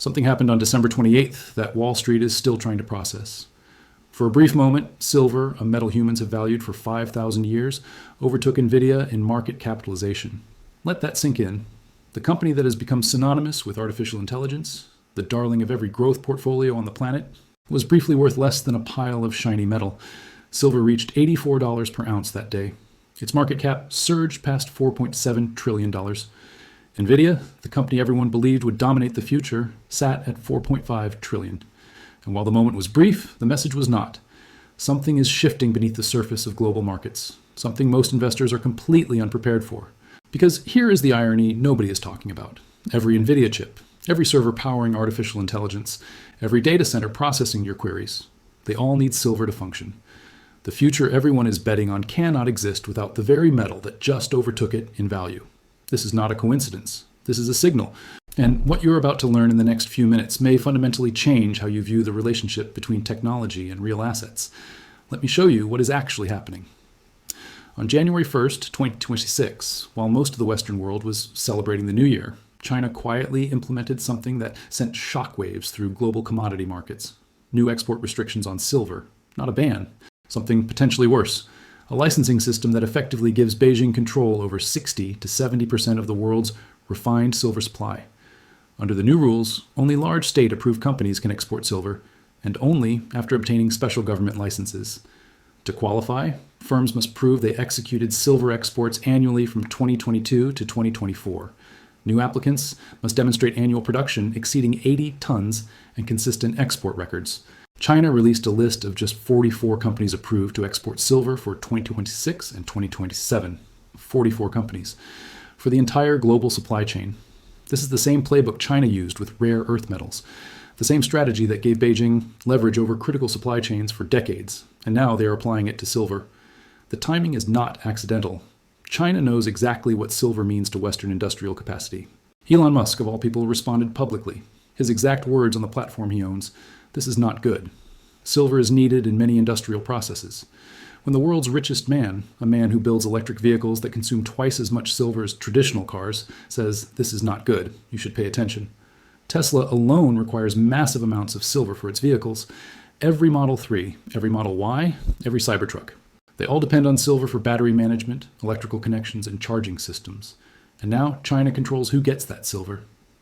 Something happened on December 28th that Wall Street is still trying to process. For a brief moment, silver, a metal humans have valued for 5,000 years, overtook Nvidia in market capitalization. Let that sink in. The company that has become synonymous with artificial intelligence, the darling of every growth portfolio on the planet, was briefly worth less than a pile of shiny metal. Silver reached $84 per ounce that day. Its market cap surged past $4.7 trillion. Nvidia, the company everyone believed would dominate the future, sat at $4.5 trillion. And while the moment was brief, the message was not. Something is shifting beneath the surface of global markets, something most investors are completely unprepared for. Because here is the irony nobody is talking about. Every Nvidia chip, every server powering artificial intelligence, every data center processing your queries, they all need silver to function. The future everyone is betting on cannot exist without the very metal that just overtook it in value. This is not a coincidence. This is a signal. And what you're about to learn in the next few minutes may fundamentally change how you view the relationship between technology and real assets. Let me show you what is actually happening. On January 1st, 2026, while most of the Western world was celebrating the new year, China quietly implemented something that sent shockwaves through global commodity markets. New export restrictions on silver, not a ban, something potentially worse. A licensing system that effectively gives Beijing control over 60 to 70% of the world's refined silver supply. Under the new rules, only large state-approved companies can export silver, and only after obtaining special government licenses. To qualify, firms must prove they executed silver exports annually from 2022 to 2024. New applicants must demonstrate annual production exceeding 80 tons and consistent export records. China released a list of just 44 companies approved to export silver for 2026 and 2027. 44 companies. For the entire global supply chain. This is the same playbook China used with rare earth metals. The same strategy that gave Beijing leverage over critical supply chains for decades, and now they are applying it to silver. The timing is not accidental. China knows exactly what silver means to Western industrial capacity. Elon Musk, of all people, responded publicly. His exact words on the platform he owns: "This is not good." Silver is needed in many industrial processes. When the world's richest man, a man who builds electric vehicles that consume twice as much silver as traditional cars, says, "This is not good, you should pay attention." Tesla alone requires massive amounts of silver for its vehicles. Every Model 3, every Model Y, every Cybertruck. They all depend on silver for battery management, electrical connections, and charging systems. And now China controls who gets that silver.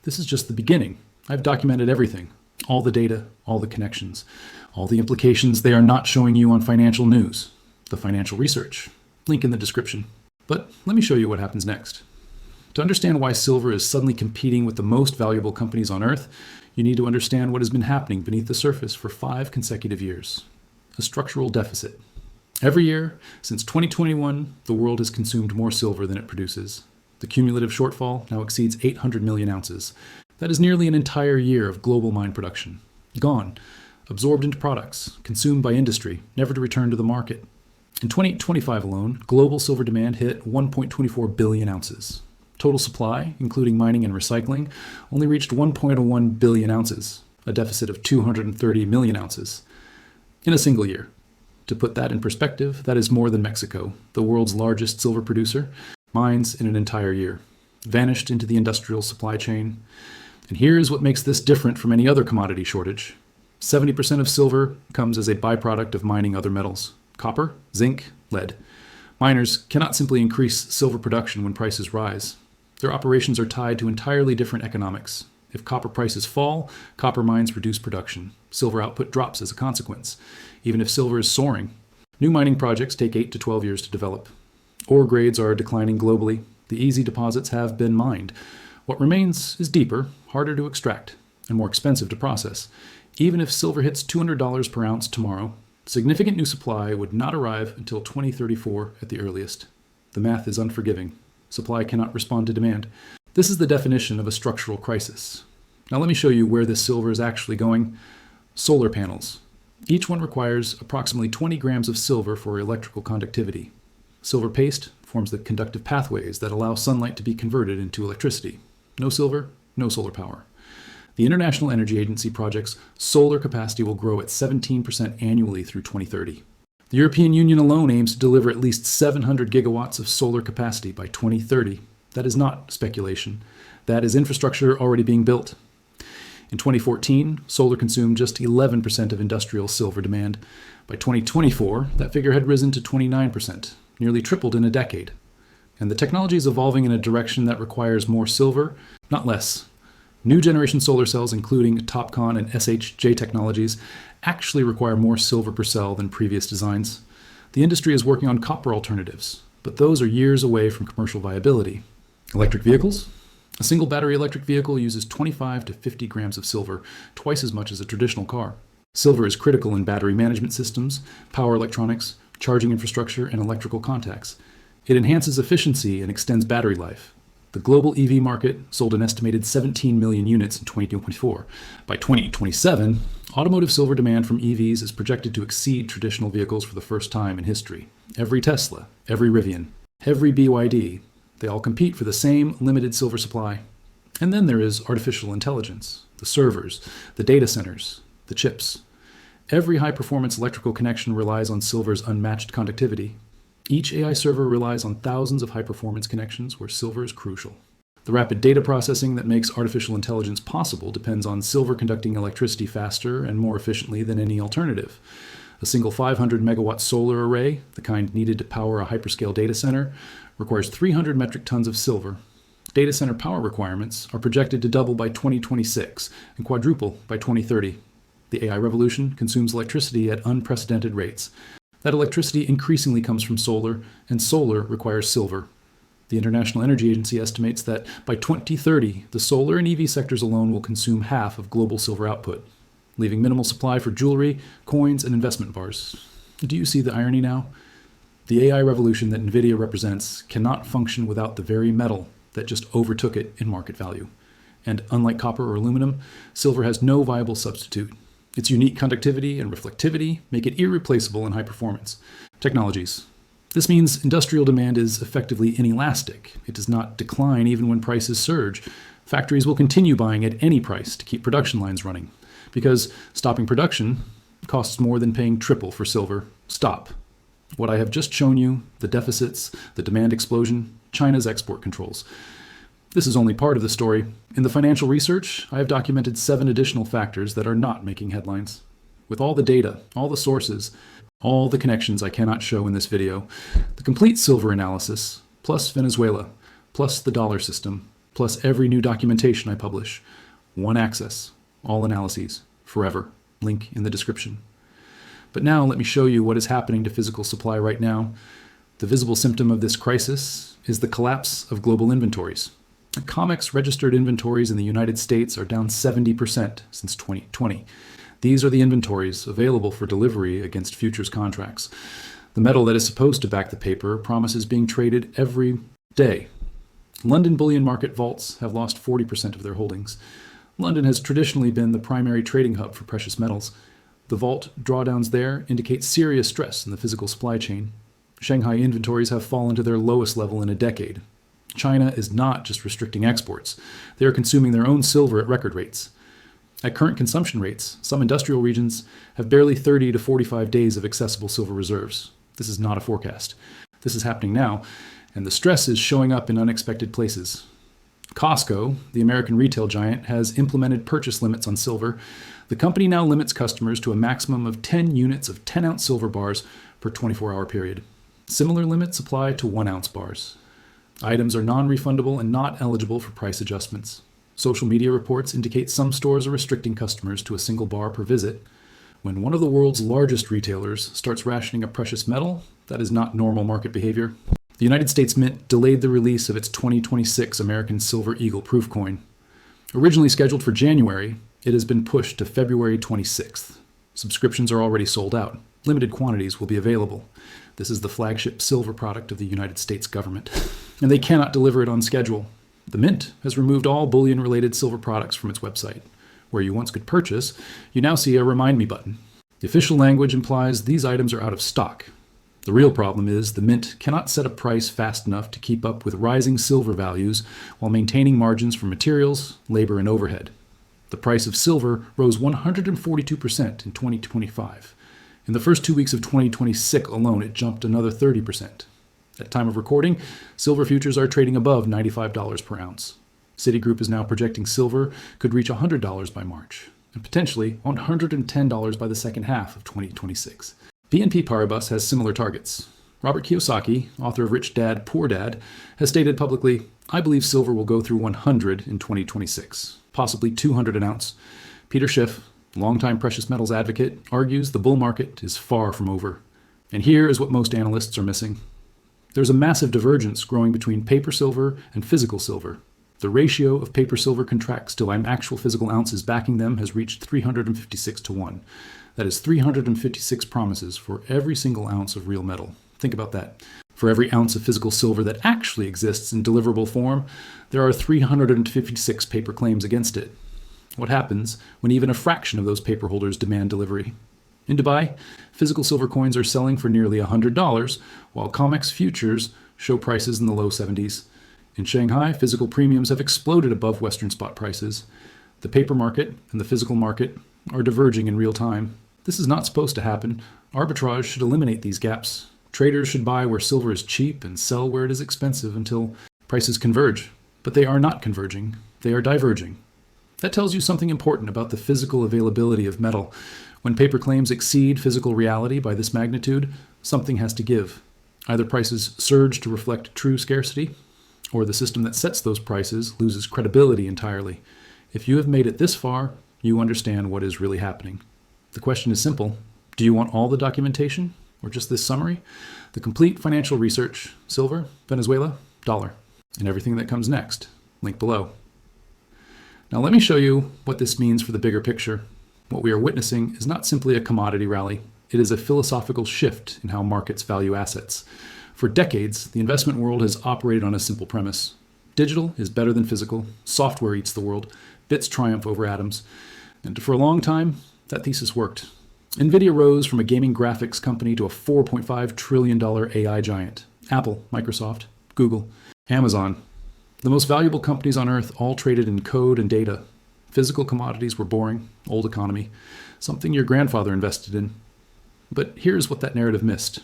This is just the beginning. I've documented everything. All the data, all the connections, all the implications they are not showing you on financial news. The financial research. Link in the description. But let me show you what happens next. To understand why silver is suddenly competing with the most valuable companies on Earth, you need to understand what has been happening beneath the surface for 5 consecutive years. A structural deficit. Every year, since 2021, the world has consumed more silver than it produces. The cumulative shortfall now exceeds 800 million ounces. That is nearly an entire year of global mine production. Gone. Absorbed into products, consumed by industry, never to return to the market. In 2025 alone, global silver demand hit 1.24 billion ounces. Total supply, including mining and recycling, only reached 1.01 billion ounces, a deficit of 230 million ounces, in a single year. To put that in perspective, that is more than Mexico, the world's largest silver producer, mines in an entire year, vanished into the industrial supply chain. And here's what makes this different from any other commodity shortage. 70% of silver comes as a byproduct of mining other metals: copper, zinc, lead. Miners cannot simply increase silver production when prices rise. Their operations are tied to entirely different economics. If copper prices fall, copper mines reduce production. Silver output drops as a consequence, even if silver is soaring. New mining projects take 8 to 12 years to develop. Ore grades are declining globally. The easy deposits have been mined. What remains is deeper, harder to extract, and more expensive to process. Even if silver hits $200 per ounce tomorrow, significant new supply would not arrive until 2034 at the earliest. The math is unforgiving. Supply cannot respond to demand. This is the definition of a structural crisis. Now let me show you where this silver is actually going. Solar panels. Each one requires approximately 20 grams of silver for electrical conductivity. Silver paste forms the conductive pathways that allow sunlight to be converted into electricity. No silver, no solar power. The International Energy Agency projects solar capacity will grow at 17% annually through 2030. The European Union alone aims to deliver at least 700 gigawatts of solar capacity by 2030. That is not speculation. That is infrastructure already being built. In 2014, solar consumed just 11% of industrial silver demand. By 2024, that figure had risen to 29%, nearly tripled in a decade. And the technology is evolving in a direction that requires more silver, not less. New generation solar cells, including TOPCon and SHJ technologies, actually require more silver per cell than previous designs. The industry is working on copper alternatives, but those are years away from commercial viability. Electric vehicles? A single battery electric vehicle uses 25 to 50 grams of silver, twice as much as a traditional car. Silver is critical in battery management systems, power electronics, charging infrastructure, and electrical contacts. It enhances efficiency and extends battery life. The global EV market sold an estimated 17 million units in 2024. By 2027, automotive silver demand from EVs is projected to exceed traditional vehicles for the first time in history. Every Tesla, every Rivian, every BYD, they all compete for the same limited silver supply. And then there is artificial intelligence, the servers, the data centers, the chips. Every high-performance electrical connection relies on silver's unmatched conductivity. Each AI server relies on thousands of high-performance connections where silver is crucial. The rapid data processing that makes artificial intelligence possible depends on silver conducting electricity faster and more efficiently than any alternative. A single 500 megawatt solar array, the kind needed to power a hyperscale data center, requires 300 metric tons of silver. Data center power requirements are projected to double by 2026 and quadruple by 2030. The AI revolution consumes electricity at unprecedented rates. That electricity increasingly comes from solar, and solar requires silver. The International Energy Agency estimates that by 2030, the solar and EV sectors alone will consume half of global silver output, leaving minimal supply for jewelry, coins, and investment bars. Do you see the irony now? The AI revolution that Nvidia represents cannot function without the very metal that just overtook it in market value. And unlike copper or aluminum, silver has no viable substitute. Its unique conductivity and reflectivity make it irreplaceable in high performance technologies. This means industrial demand is effectively inelastic. It does not decline even when prices surge. Factories will continue buying at any price to keep production lines running, because stopping production costs more than paying triple for silver. Stop. What I have just shown you, the deficits, the demand explosion, China's export controls. This is only part of the story. In the financial research, I have documented 7 additional factors that are not making headlines. With all the data, all the sources, all the connections I cannot show in this video, the complete silver analysis, plus Venezuela, plus the dollar system, plus every new documentation I publish. One access, all analyses, forever. Link in the description. But now let me show you what is happening to physical supply right now. The visible symptom of this crisis is the collapse of global inventories. COMEX registered inventories in the United States are down 70% since 2020. These are the inventories available for delivery against futures contracts. The metal that is supposed to back the paper promises being traded every day. London bullion market vaults have lost 40% of their holdings. London has traditionally been the primary trading hub for precious metals. The vault drawdowns there indicate serious stress in the physical supply chain. Shanghai inventories have fallen to their lowest level in a decade. China is not just restricting exports. They are consuming their own silver at record rates. At current consumption rates, some industrial regions have barely 30 to 45 days of accessible silver reserves. This is not a forecast. This is happening now, and the stress is showing up in unexpected places. Costco, the American retail giant, has implemented purchase limits on silver. The company now limits customers to a maximum of 10 units of 10-ounce silver bars per 24-hour period. Similar limits apply to 1-ounce bars. Items are non-refundable and not eligible for price adjustments. Social media reports indicate some stores are restricting customers to a single bar per visit. When one of the world's largest retailers starts rationing a precious metal, that is not normal market behavior. The United States Mint delayed the release of its 2026 American Silver Eagle proof coin. Originally scheduled for January, it has been pushed to February 26th. Subscriptions are already sold out. Limited quantities will be available. This is the flagship silver product of the United States government, and they cannot deliver it on schedule. The Mint has removed all bullion-related silver products from its website. Where you once could purchase, you now see a Remind Me button. The official language implies these items are out of stock. The real problem is the Mint cannot set a price fast enough to keep up with rising silver values while maintaining margins for materials, labor, and overhead. The price of silver rose 142% in 2025. In the first 2 weeks of 2026 alone, it jumped another 30%. At time of recording, silver futures are trading above $95 per ounce. Citigroup is now projecting silver could reach $100 by March, and potentially $110 by the second half of 2026. BNP Paribas has similar targets. Robert Kiyosaki, author of Rich Dad, Poor Dad, has stated publicly, "I believe silver will go through 100 in 2026, possibly 200 an ounce." Peter Schiff, longtime precious metals advocate, argues the bull market is far from over. And here is what most analysts are missing. There's a massive divergence growing between paper silver and physical silver. The ratio of paper silver contracts till actual physical ounces backing them has reached 356 to 1. That is 356 promises for every single ounce of real metal. Think about that. For every ounce of physical silver that actually exists in deliverable form, there are 356 paper claims against it. What happens when even a fraction of those paper holders demand delivery? In Dubai, physical silver coins are selling for nearly $100, while COMEX futures show prices in the low 70s. In Shanghai, physical premiums have exploded above Western spot prices. The paper market and the physical market are diverging in real time. This is not supposed to happen. Arbitrage should eliminate these gaps. Traders should buy where silver is cheap and sell where it is expensive until prices converge. But they are not converging. They are diverging. That tells you something important about the physical availability of metal. When paper claims exceed physical reality by this magnitude, something has to give. Either prices surge to reflect true scarcity, or the system that sets those prices loses credibility entirely. If you have made it this far, you understand what is really happening. The question is simple. Do you want all the documentation, or just this summary? The complete financial research, silver, Venezuela, dollar, and everything that comes next. Link below. Now let me show you what this means for the bigger picture. What we are witnessing is not simply a commodity rally. It is a philosophical shift in how markets value assets. For decades, the investment world has operated on a simple premise. Digital is better than physical. Software eats the world. Bits triumph over atoms. And for a long time, that thesis worked. Nvidia rose from a gaming graphics company to a $4.5 trillion AI giant. Apple, Microsoft, Google, Amazon. The most valuable companies on earth all traded in code and data. Physical commodities were boring, old economy, something your grandfather invested in. But here's what that narrative missed.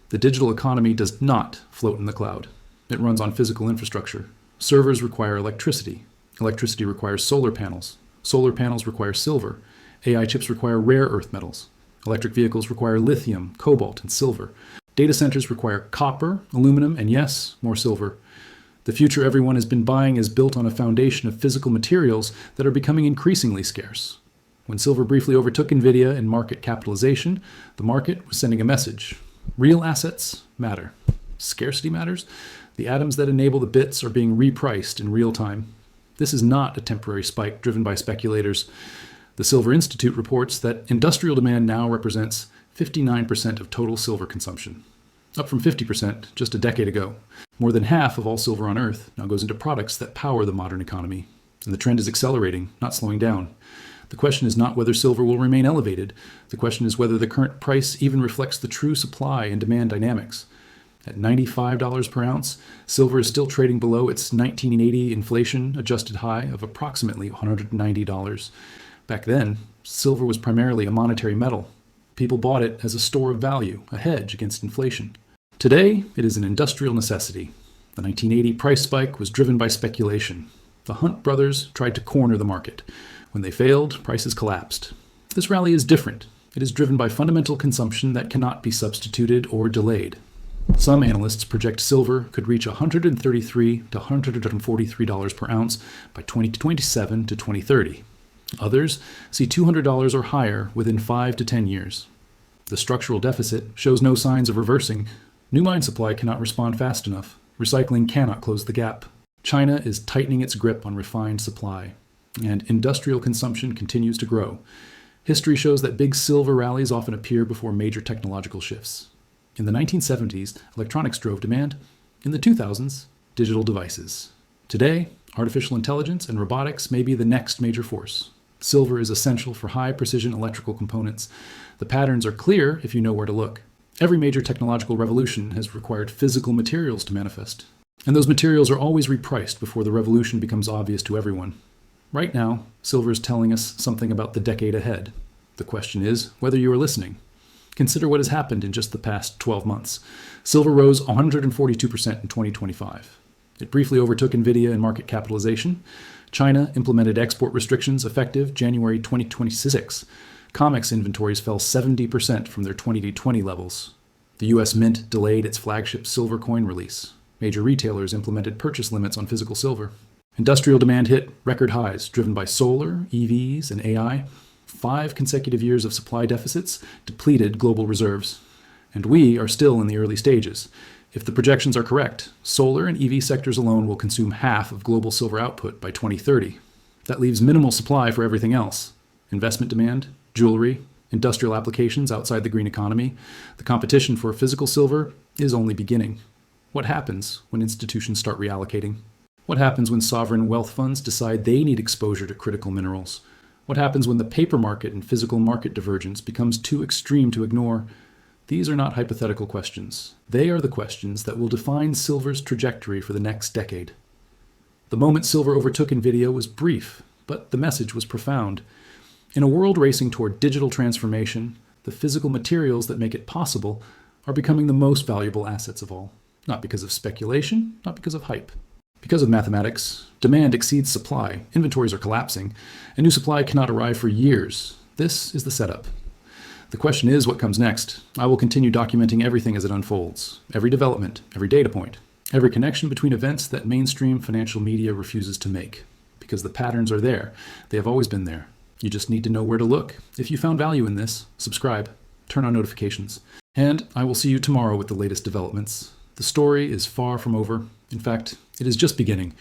The digital economy does not float in the cloud. It runs on physical infrastructure. Servers require electricity. Electricity requires solar panels. Solar panels require silver. AI chips require rare earth metals. Electric vehicles require lithium, cobalt, and silver. Data centers require copper, aluminum, and yes, more silver. The future everyone has been buying is built on a foundation of physical materials that are becoming increasingly scarce. When silver briefly overtook Nvidia in market capitalization, the market was sending a message. Real assets matter. Scarcity matters. The atoms that enable the bits are being repriced in real time. This is not a temporary spike driven by speculators. The Silver Institute reports that industrial demand now represents 59% of total silver consumption, up from 50% just a decade ago. More than half of all silver on Earth now goes into products that power the modern economy. And the trend is accelerating, not slowing down. The question is not whether silver will remain elevated. The question is whether the current price even reflects the true supply and demand dynamics. At $95 per ounce, silver is still trading below its 1980 inflation-adjusted high of approximately $190. Back then, silver was primarily a monetary metal. People bought it as a store of value, a hedge against inflation. Today, it is an industrial necessity. The 1980 price spike was driven by speculation. The Hunt brothers tried to corner the market. When they failed, prices collapsed. This rally is different. It is driven by fundamental consumption that cannot be substituted or delayed. Some analysts project silver could reach $133 to $143 per ounce by 2027 to 2030. Others see $200 or higher within 5 to 10 years. The structural deficit shows no signs of reversing. New mine supply cannot respond fast enough. Recycling cannot close the gap. China is tightening its grip on refined supply, and industrial consumption continues to grow. History shows that big silver rallies often appear before major technological shifts. In the 1970s, electronics drove demand. In the 2000s, digital devices. Today, artificial intelligence and robotics may be the next major force. Silver is essential for high-precision electrical components. The patterns are clear if you know where to look. Every major technological revolution has required physical materials to manifest. And those materials are always repriced before the revolution becomes obvious to everyone. Right now, silver is telling us something about the decade ahead. The question is whether you are listening. Consider what has happened in just the past 12 months. Silver rose 142% in 2025. It briefly overtook Nvidia in market capitalization. China implemented export restrictions effective January 2026. COMEX inventories fell 70% from their 2020 levels. The US Mint delayed its flagship silver coin release. Major retailers implemented purchase limits on physical silver. Industrial demand hit record highs, driven by solar, EVs, and AI. 5 consecutive years of supply deficits depleted global reserves. And we are still in the early stages. If the projections are correct, solar and EV sectors alone will consume half of global silver output by 2030. That leaves minimal supply for everything else. Investment demand, jewelry, industrial applications outside the green economy. The competition for physical silver is only beginning. What happens when institutions start reallocating? What happens when sovereign wealth funds decide they need exposure to critical minerals? What happens when the paper market and physical market divergence becomes too extreme to ignore? These are not hypothetical questions. They are the questions that will define silver's trajectory for the next decade. The moment silver overtook Nvidia was brief, but the message was profound. In a world racing toward digital transformation, the physical materials that make it possible are becoming the most valuable assets of all. Not because of speculation, not because of hype. Because of mathematics, demand exceeds supply, inventories are collapsing, and new supply cannot arrive for years. This is the setup. The question is, what comes next? I will continue documenting everything as it unfolds. Every development, every data point, every connection between events that mainstream financial media refuses to make. Because the patterns are there. They have always been there. You just need to know where to look. If you found value in this, subscribe, turn on notifications. And I will see you tomorrow with the latest developments. The story is far from over. In fact, it is just beginning.